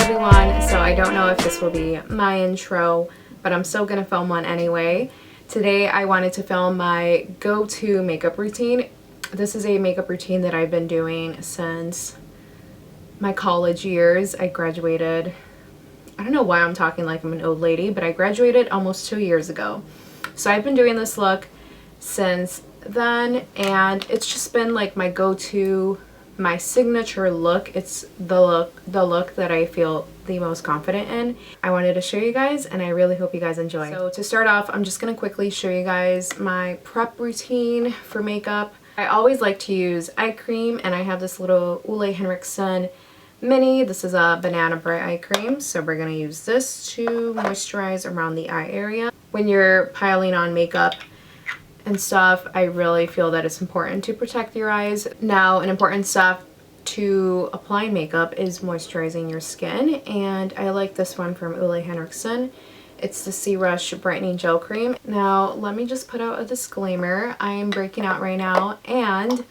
everyone. So I don't know if this will be my intro, but I'm still gonna film one anyway. Today I wanted to film my go-to makeup routine. This is a makeup routine that I've been doing since my college years. I graduated, I don't know why I'm talking like I'm an old lady, but I graduated almost 2 years ago. So I've been doing this look since then, and it's just been like my go-to, my signature look. It's the look that I feel the most confident in. I wanted to show you guys, and I really hope you guys enjoy. So to start off, I'm just gonna quickly show you guys my prep routine for makeup. I always like to use eye cream, and I have this little Ole Henriksen mini. This is a banana bright eye cream, so we're gonna use this to moisturize around the eye area. When you're piling on makeup and stuff, I really feel that it's important to protect your eyes. Now, an important step to apply makeup is moisturizing your skin, and I like this one from Ole Henriksen. It's the C Rush Brightening Gel Cream. Now, let me just put out a disclaimer. I'm breaking out right now, and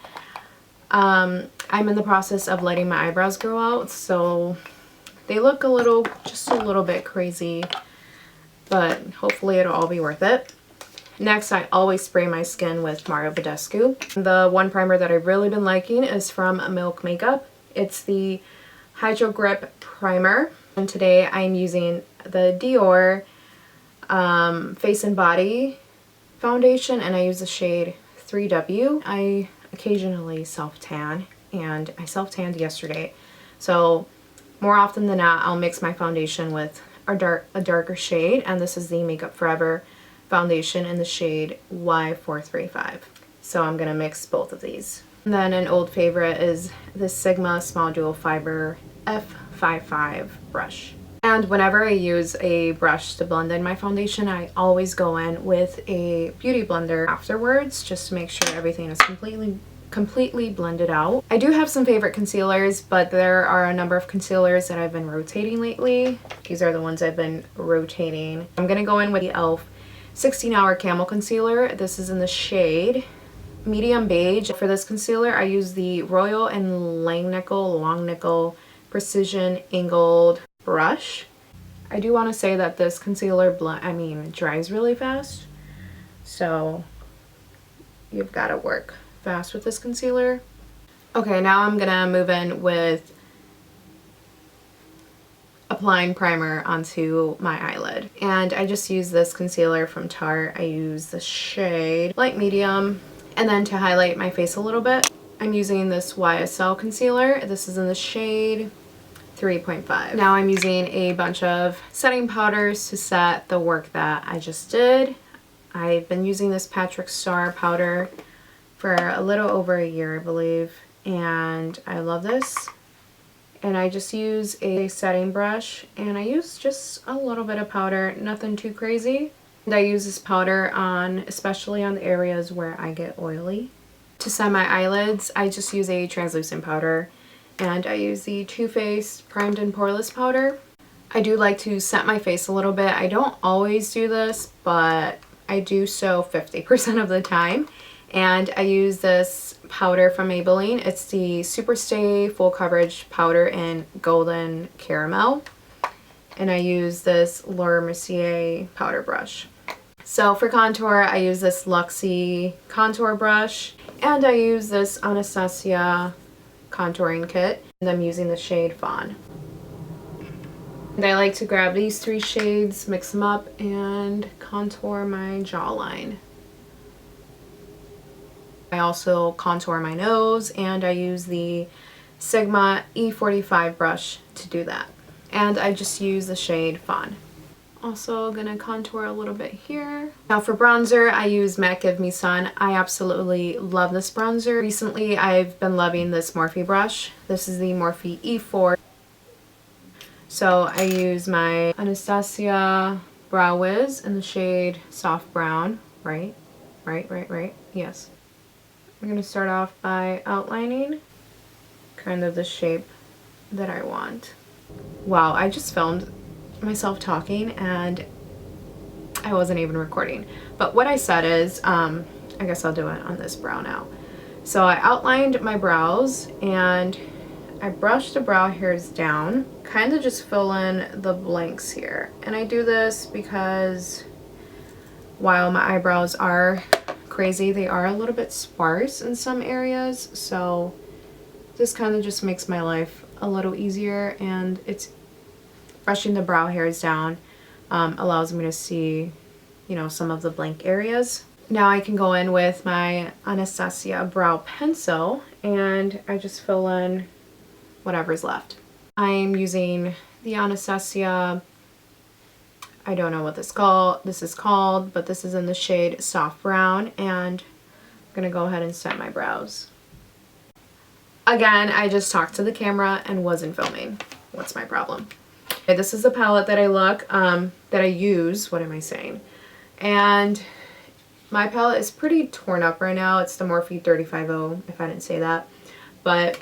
I'm in the process of letting my eyebrows grow out, so they look just a little bit crazy, but hopefully it'll all be worth it. Next, I always spray my skin with Mario Badescu. The one primer that I've really been liking is from Milk Makeup. It's the Hydro Grip Primer. And today I'm using the Dior Face and Body Foundation, and I use the shade 3W. I occasionally self-tan, and I self-tanned yesterday. So more often than not, I'll mix my foundation with a darker shade, and this is the Makeup Forever foundation in the shade Y435. So I'm gonna mix both of these. And then an old favorite is the Sigma Small Dual Fiber F55 brush. And whenever I use a brush to blend in my foundation, I always go in with a beauty blender afterwards, just to make sure everything is completely blended out. I do have some favorite concealers, but there are a number of concealers that I've been rotating lately. These are the ones I've been rotating. I'm gonna go in with the e.l.f. 16-Hour Camel Concealer. This is in the shade Medium Beige. For this concealer, I use the Royal and Long Nickel Precision Angled brush. I do want to say that this concealer dries really fast, so you've got to work fast with this concealer. Okay, now I'm gonna move in with applying primer onto my eyelid, and I just use this concealer from Tarte. I use the shade Light Medium, and then to highlight my face a little bit, I'm using this YSL concealer. This is in the shade 3.5. Now I'm using a bunch of setting powders to set the work that I just did. I've been using this Patrick Star powder for a little over a year, I believe, and I love this. And I just use a setting brush, and I use just a little bit of powder, nothing too crazy. And I use this powder especially on the areas where I get oily. To set my eyelids, I just use a translucent powder, and I use the Too Faced Primed and Poreless powder. I do like to set my face a little bit. I don't always do this, but I do so 50% of the time. And I use this powder from Maybelline. It's the Superstay Full Coverage Powder in Golden Caramel. And I use this Laura Mercier powder brush. So for contour, I use this Luxie contour brush. And I use this Anastasia contouring kit. And I'm using the shade Fawn. And I like to grab these 3 shades, mix them up, and contour my jawline. I also contour my nose, and I use the Sigma E45 brush to do that. And I just use the shade Fawn. Also gonna contour a little bit here. Now for bronzer, I use MAC Give Me Sun. I absolutely love this bronzer. Recently, I've been loving this Morphe brush. This is the Morphe E4. So I use my Anastasia Brow Wiz in the shade Soft Brown. Right? Yes. I'm going to start off by outlining kind of the shape that I want. Wow, I just filmed myself talking and I wasn't even recording. But what I said is, I guess I'll do it on this brow now. So I outlined my brows, and I brush the brow hairs down, kind of just fill in the blanks here. And I do this because while my eyebrows are crazy, they are a little bit sparse in some areas. So this kind of just makes my life a little easier, and it's brushing the brow hairs down allows me to see, you know, some of the blank areas. Now I can go in with my Anastasia brow pencil and I just fill in whatever's left. I'm using the Anastasia, I don't know what this is called, but this is in the shade Soft Brown, and I'm gonna go ahead and set my brows. Again, I just talked to the camera and wasn't filming. What's my problem? Okay, this is the palette that I use, what am I saying? And my palette is pretty torn up right now. It's the Morphe 350, if I didn't say that. But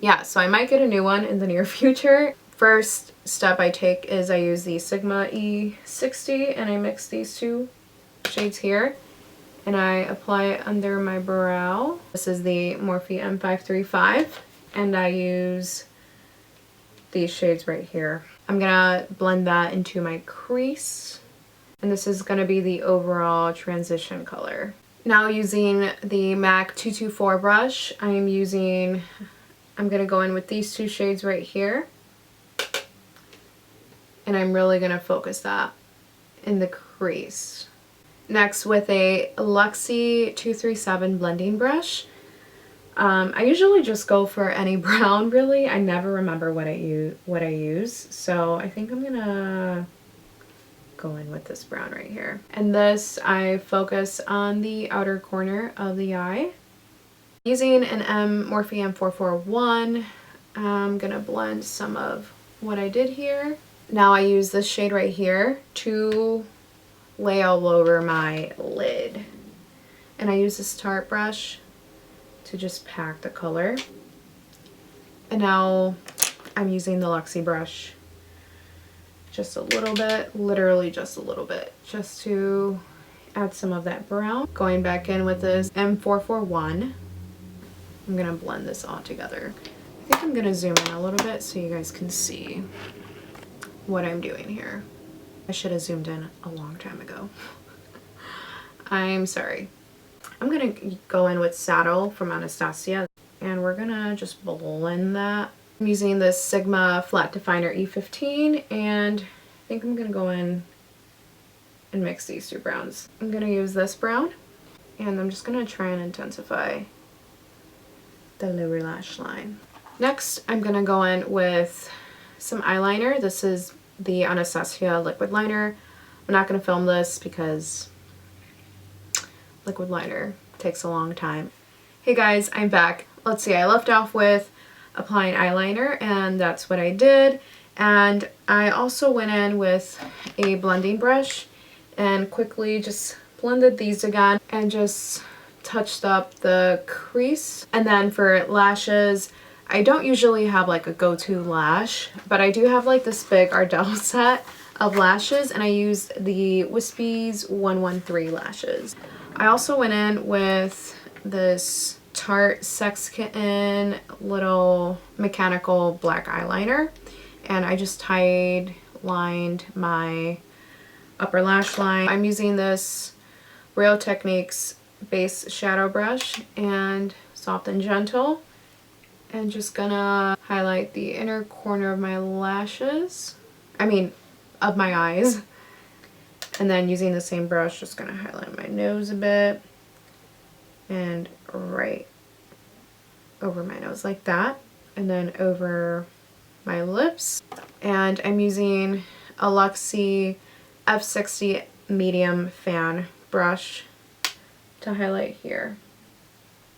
yeah, so I might get a new one in the near future. First step I take is I use the Sigma E60 and I mix these two shades here and I apply it under my brow. This is the Morphe M535 and I use these shades right here. I'm gonna blend that into my crease, and this is gonna be the overall transition color. Now using the MAC 224 brush, I'm gonna go in with these two shades right here, and I'm really gonna focus that in the crease. Next, with a Luxie 237 blending brush, I usually just go for any brown, really. I never remember what I use, so I think I'm gonna go in with this brown right here. And this, I focus on the outer corner of the eye. Using an Morphe M441, I'm gonna blend some of what I did here. Now I use this shade right here to lay all over my lid. And I use this Tarte brush to just pack the color. And now I'm using the Luxie brush just a little bit, literally just a little bit, just to add some of that brown. Going back in with this M441, I'm gonna blend this all together. I think I'm gonna zoom in a little bit so you guys can see what I'm doing here. I should have zoomed in a long time ago. I'm sorry. I'm gonna go in with Saddle from Anastasia and we're gonna just blend that. I'm using this Sigma Flat Definer E15 and I think I'm gonna go in and mix these two browns. I'm gonna use this brown and I'm just gonna try and intensify the lower lash line. Next, I'm gonna go in with some eyeliner. This is the Anastasia liquid liner. I'm not gonna film this because liquid liner takes a long time. Hey guys, I'm back. Let's see, I left off with applying eyeliner and that's what I did. And I also went in with a blending brush and quickly just blended these again and just touched up the crease. And then for lashes, I don't usually have like a go-to lash, but I do have like this big Ardell set of lashes and I used the Wispy's 113 lashes. I also went in with this Tarte Sex Kitten little mechanical black eyeliner and I just lined my upper lash line. I'm using this Real Techniques base shadow brush and Soft and Gentle and just gonna highlight the inner corner of my lashes, of my eyes. And then using the same brush, just gonna highlight my nose a bit and right over my nose like that, and then over my lips. And I'm using a Luxie F60 medium fan brush to highlight here.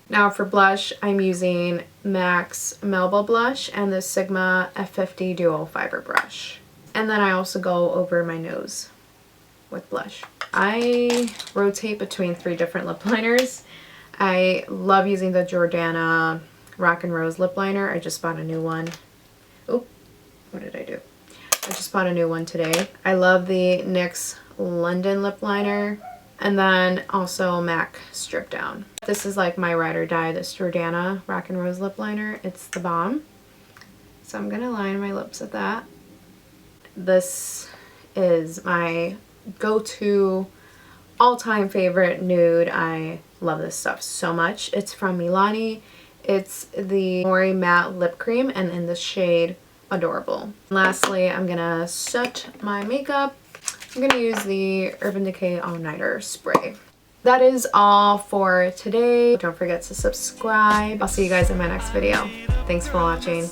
Now for blush, I'm using MAC's Melba blush and the Sigma F50 dual fiber brush. And then I also go over my nose with blush. I rotate between 3 different lip liners. I love using the Jordana Rock and Rose lip liner. I just bought a new one. Oop, what did I do? I just bought a new one today. I love the NYX London lip liner and then also MAC Strip Down. This is like my ride or die, this Jordana Rock and Rose lip liner. It's the bomb. So I'm gonna line my lips with that. This is my go-to all-time favorite nude. I love this stuff so much. It's from Milani. It's the Mori Matte Lip Cream and in the shade Adorable. Lastly, I'm gonna set my makeup. I'm gonna use the Urban Decay All Nighter Spray. That is all for today. Don't forget to subscribe. I'll see you guys in my next video. Thanks for watching.